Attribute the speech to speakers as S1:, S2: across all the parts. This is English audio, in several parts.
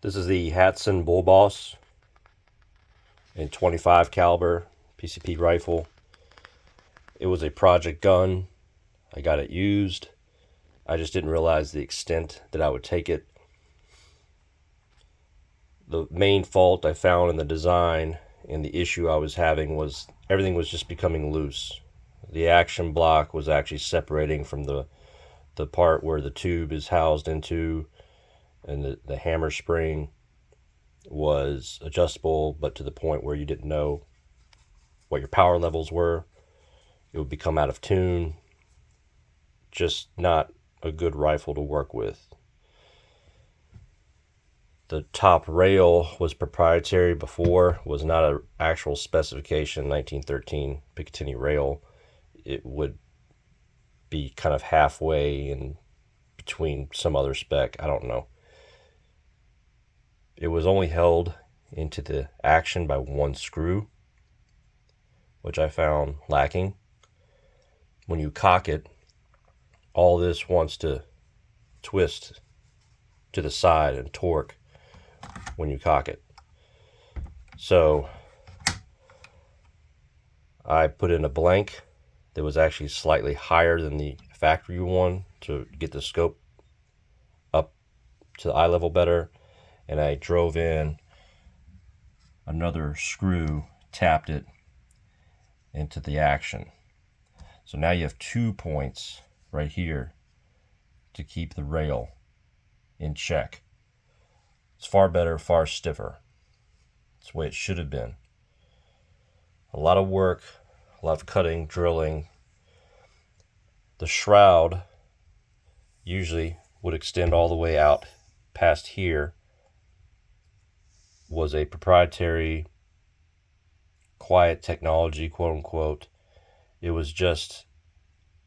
S1: This is the Hatsan Bullboss in 25 caliber PCP rifle. It was a project gun. I got it used. I just didn't realize the extent that I would take it. The main fault I found in the design and the issue I was having was everything was just becoming loose. The action block was actually separating from the part where the tube is housed into, and the hammer spring was adjustable, but to the point where you didn't know what your power levels were. It would become out of tune. Just not a good rifle to work with. The top rail was proprietary before, was not an actual specification 1913 Picatinny rail. It would be kind of halfway in between some other spec, I don't know. It was only held into the action by one screw, which I found lacking. When you cock it, all this wants to twist to the side and torque when you cock it. So I put in a blank that was actually slightly higher than the factory one to get the scope up to the eye level better, and I drove in another screw, tapped it into the action. So now you have 2 points right here to keep the rail in check. It's far better, far stiffer. It's the way it should have been. A lot of work, a lot of cutting, drilling. The shroud usually would extend all the way out past here. Was a proprietary, quiet technology, quote unquote. It was just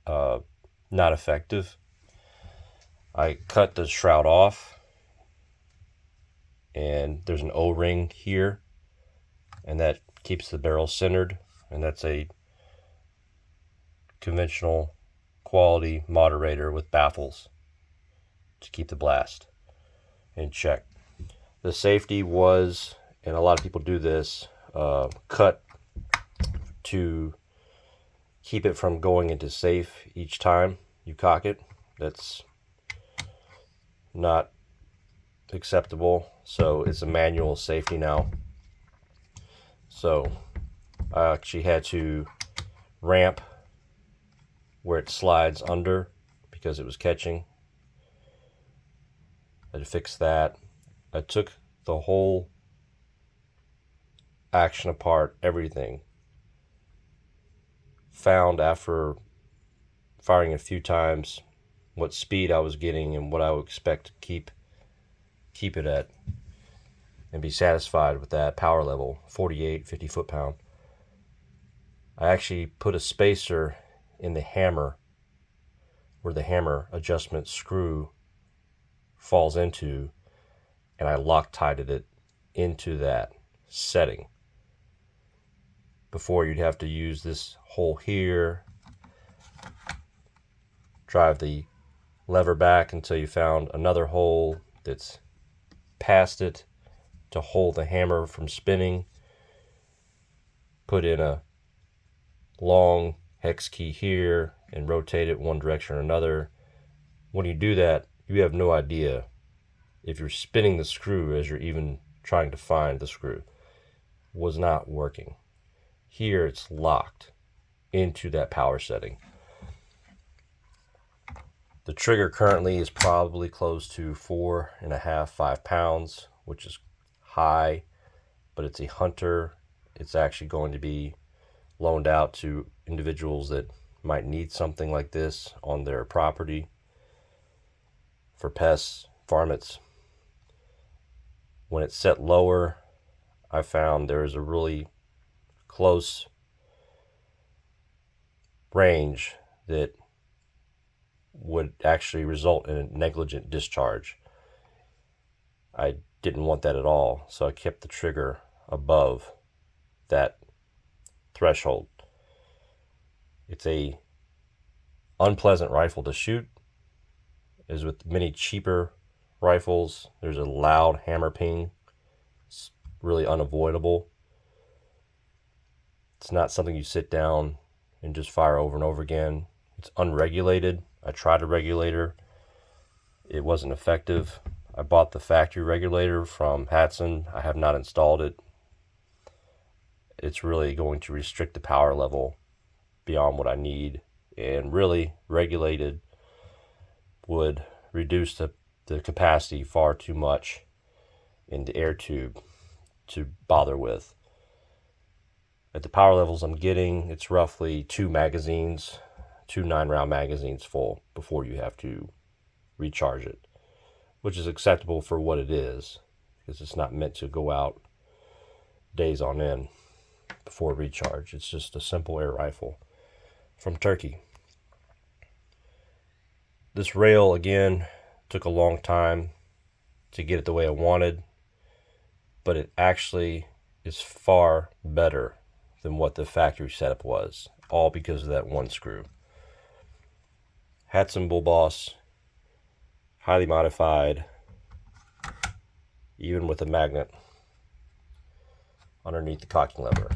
S1: not effective. I cut the shroud off, and there's an O-ring here, and that keeps the barrel centered, and that's a conventional quality moderator with baffles to keep the blast in check. The safety was, and a lot of people do this, cut to keep it from going into safe each time you cock it. That's not acceptable, so it's a manual safety now. So I actually had to ramp where it slides under because it was catching. I had to fix that. I took the whole action apart, everything. Found after firing a few times what speed I was getting and what I would expect to keep it at and be satisfied with that power level, 48, 50 foot-pound. I actually put a spacer in the hammer where the hammer adjustment screw falls into, and I Loctited it into that setting. Before, you'd have to use this hole here, drive the lever back until you found another hole that's past it to hold the hammer from spinning, put in a long hex key here and rotate it one direction or another. When you do that, you have no idea if you're spinning the screw as you're even trying to find the screw. Was not working. Here it's locked into that power setting. The trigger currently is probably close to 4.5, 5 pounds, which is high, but it's a hunter. It's actually going to be loaned out to individuals that might need something like this on their property for pests, varmints. When it's set lower, I found there's a really close range that would actually result in a negligent discharge. I didn't want that at all, so I kept the trigger above that threshold. It's a unpleasant rifle to shoot, as with many cheaper rifles, there's a loud hammer ping. It's really unavoidable. It's not something you sit down and just fire over and over again. It's unregulated. I tried a regulator. It wasn't effective. I bought the factory regulator from Hatsan. I have not installed it. It's really going to restrict the power level beyond what I need. And really, regulated would reduce the capacity far too much in the air tube to bother with. At the power levels I'm getting, it's roughly 2 magazines, 2 9-round magazines full before you have to recharge it, which is acceptable for what it is, because it's not meant to go out days on end before recharge. It's just a simple air rifle from Turkey. This rail, again, took a long time to get it the way I wanted, but it actually is far better than what the factory setup was, all because of that one screw. Hatsan Bullboss, highly modified, even with a magnet underneath the cocking lever.